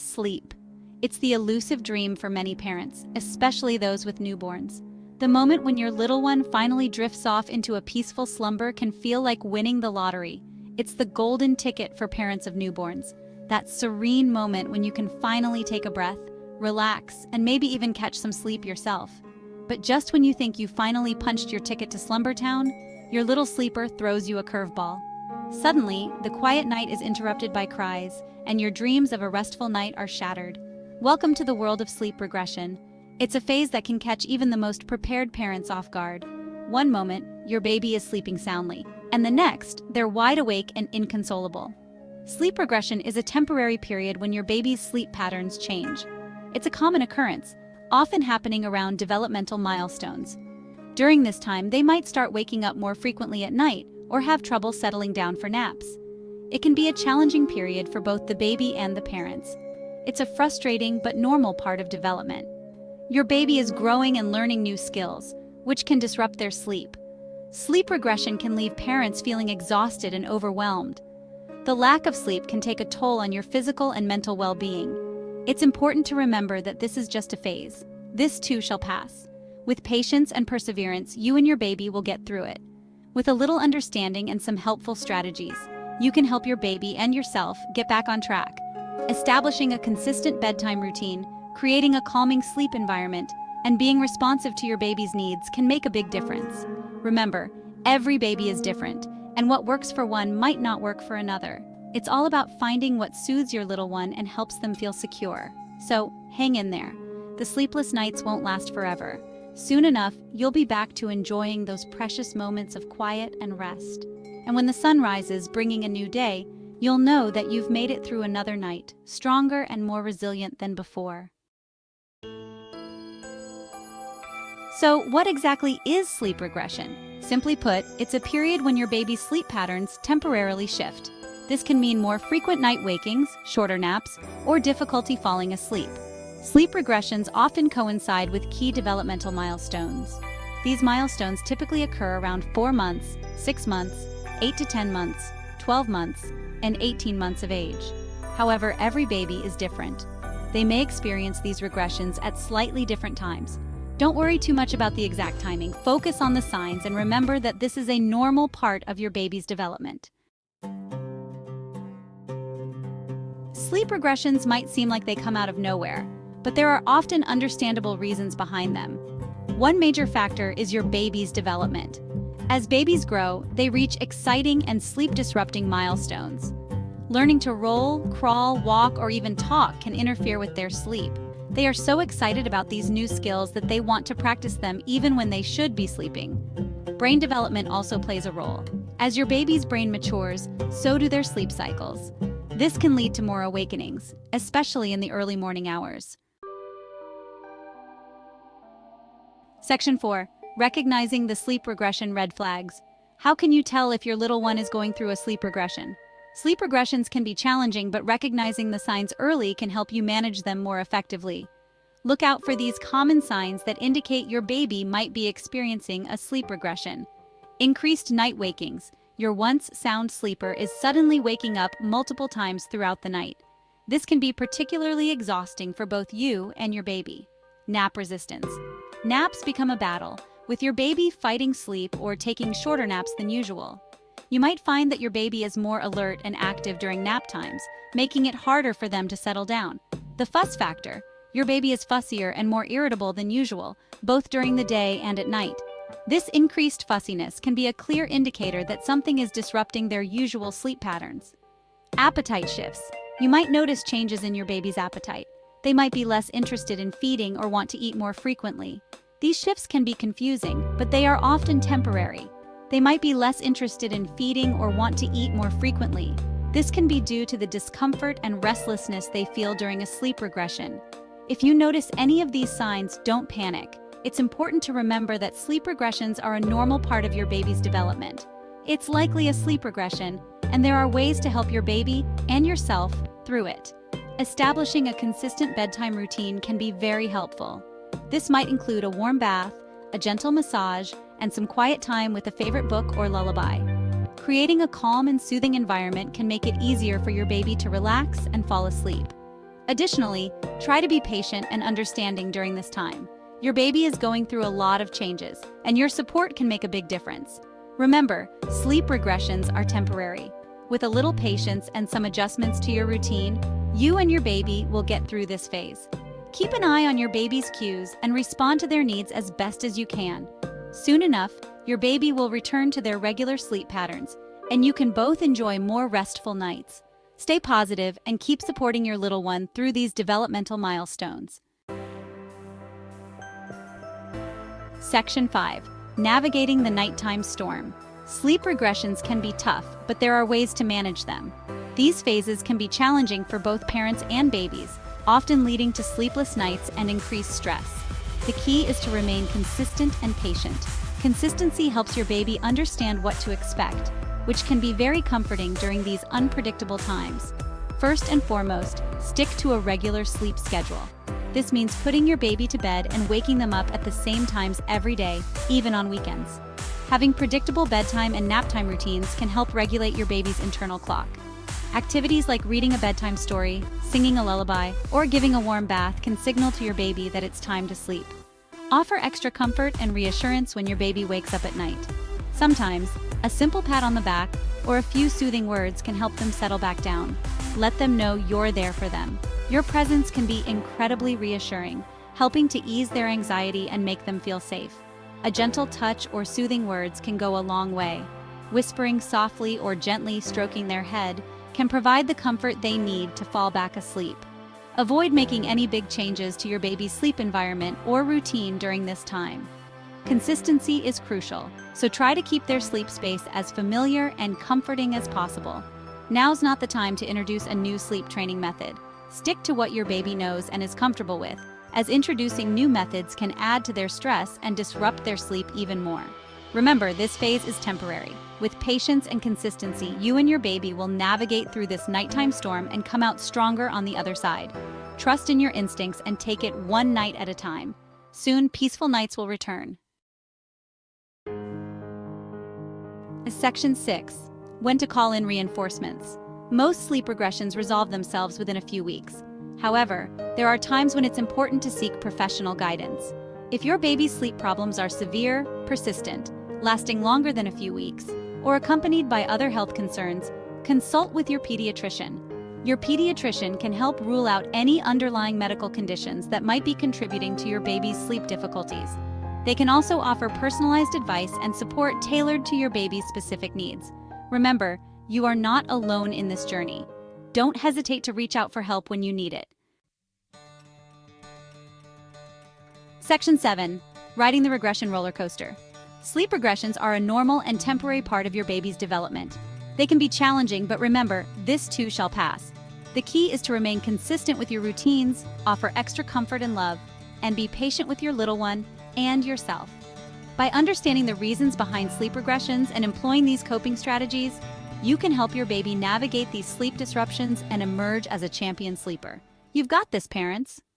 Sleep. It's the elusive dream for many parents, especially those with newborns. The moment when your little one finally drifts off into a peaceful slumber can feel like winning the lottery. It's the golden ticket for parents of newborns. That serene moment when you can finally take a breath, relax, and maybe even catch some sleep yourself. But just when you think you finally punched your ticket to Slumber Town, your little sleeper throws you a curveball. Suddenly, the quiet night is interrupted by cries, and your dreams of a restful night are shattered. Welcome to the world of sleep regression. It's a phase that can catch even the most prepared parents off guard. One moment, your baby is sleeping soundly, and the next, they're wide awake and inconsolable. Sleep regression is a temporary period when your baby's sleep patterns change. It's a common occurrence, often happening around developmental milestones. During this time, they might start waking up more frequently at night or have trouble settling down for naps. It can be a challenging period for both the baby and the parents. It's a frustrating but normal part of development. Your baby is growing and learning new skills, which can disrupt their sleep. Sleep regression can leave parents feeling exhausted and overwhelmed. The lack of sleep can take a toll on your physical and mental well-being. It's important to remember that this is just a phase. This too shall pass. With patience and perseverance, you and your baby will get through it. With a little understanding and some helpful strategies, you can help your baby and yourself get back on track. Establishing a consistent bedtime routine, creating a calming sleep environment, and being responsive to your baby's needs can make a big difference. Remember, every baby is different, and what works for one might not work for another. It's all about finding what soothes your little one and helps them feel secure. So, hang in there. The sleepless nights won't last forever. Soon enough, you'll be back to enjoying those precious moments of quiet and rest. And when the sun rises, bringing a new day, you'll know that you've made it through another night, stronger and more resilient than before. So, what exactly is sleep regression? Simply put, it's a period when your baby's sleep patterns temporarily shift. This can mean more frequent night wakings, shorter naps, or difficulty falling asleep. Sleep regressions often coincide with key developmental milestones. These milestones typically occur around 4 months, 6 months, 8 to 10 months, 12 months, and 18 months of age. However, every baby is different. They may experience these regressions at slightly different times. Don't worry too much about the exact timing. Focus on the signs and remember that this is a normal part of your baby's development. Sleep regressions might seem like they come out of nowhere, but there are often understandable reasons behind them. One major factor is your baby's development. As babies grow, they reach exciting and sleep-disrupting milestones. Learning to roll, crawl, walk, or even talk can interfere with their sleep. They are so excited about these new skills that they want to practice them even when they should be sleeping. Brain development also plays a role. As your baby's brain matures, so do their sleep cycles. This can lead to more awakenings, especially in the early morning hours. Section 4. Recognizing the sleep regression red flags. How can you tell if your little one is going through a sleep regression? Sleep regressions can be challenging, but recognizing the signs early can help you manage them more effectively. Look out for these common signs that indicate your baby might be experiencing a sleep regression. Increased night wakings. Your once sound sleeper is suddenly waking up multiple times throughout the night. This can be particularly exhausting for both you and your baby. Nap resistance. Naps become a battle, with your baby fighting sleep or taking shorter naps than usual. You might find that your baby is more alert and active during nap times, making it harder for them to settle down. The fuss factor. Your baby is fussier and more irritable than usual, both during the day and at night. This increased fussiness can be a clear indicator that something is disrupting their usual sleep patterns. Appetite shifts. You might notice changes in your baby's appetite. They might be less interested in feeding or want to eat more frequently. These shifts can be confusing, but they are often temporary. They might be less interested in feeding or want to eat more frequently. This can be due to the discomfort and restlessness they feel during a sleep regression. If you notice any of these signs, don't panic. It's important to remember that sleep regressions are a normal part of your baby's development. It's likely a sleep regression, and there are ways to help your baby and yourself through it. Establishing a consistent bedtime routine can be very helpful. This might include a warm bath, a gentle massage, and some quiet time with a favorite book or lullaby. Creating a calm and soothing environment can make it easier for your baby to relax and fall asleep. Additionally, try to be patient and understanding during this time. Your baby is going through a lot of changes, and your support can make a big difference. Remember, sleep regressions are temporary. With a little patience and some adjustments to your routine, you and your baby will get through this phase. Keep an eye on your baby's cues and respond to their needs as best as you can. Soon enough, your baby will return to their regular sleep patterns, and you can both enjoy more restful nights. Stay positive and keep supporting your little one through these developmental milestones. Section 5. Navigating the nighttime storm. Sleep regressions can be tough, but there are ways to manage them. These phases can be challenging for both parents and babies, often leading to sleepless nights and increased stress. The key is to remain consistent and patient. Consistency helps your baby understand what to expect, which can be very comforting during these unpredictable times. First and foremost, stick to a regular sleep schedule. This means putting your baby to bed and waking them up at the same times every day, even on weekends. Having predictable bedtime and naptime routines can help regulate your baby's internal clock. Activities like reading a bedtime story, singing a lullaby, or giving a warm bath can signal to your baby that it's time to sleep. Offer extra comfort and reassurance when your baby wakes up at night. Sometimes, a simple pat on the back or a few soothing words can help them settle back down. Let them know you're there for them. Your presence can be incredibly reassuring, helping to ease their anxiety and make them feel safe. A gentle touch or soothing words can go a long way. Whispering softly or gently stroking their head can provide the comfort they need to fall back asleep. Avoid making any big changes to your baby's sleep environment or routine during this time. Consistency is crucial, so try to keep their sleep space as familiar and comforting as possible. Now's not the time to introduce a new sleep training method. Stick to what your baby knows and is comfortable with, as introducing new methods can add to their stress and disrupt their sleep even more. Remember, this phase is temporary. With patience and consistency, you and your baby will navigate through this nighttime storm and come out stronger on the other side. Trust in your instincts and take it one night at a time. Soon, peaceful nights will return. Section 6. When to call in reinforcements. Most sleep regressions resolve themselves within a few weeks. However, there are times when it's important to seek professional guidance. If your baby's sleep problems are severe, persistent, lasting longer than a few weeks, or accompanied by other health concerns, consult with your pediatrician. Your pediatrician can help rule out any underlying medical conditions that might be contributing to your baby's sleep difficulties. They can also offer personalized advice and support tailored to your baby's specific needs. Remember, you are not alone in this journey. Don't hesitate to reach out for help when you need it. Section 7. Riding the regression roller coaster. Sleep regressions are a normal and temporary part of your baby's development. They can be challenging, but remember, this too shall pass. The key is to remain consistent with your routines, offer extra comfort and love, and be patient with your little one and yourself. By understanding the reasons behind sleep regressions and employing these coping strategies, you can help your baby navigate these sleep disruptions and emerge as a champion sleeper. You've got this, parents.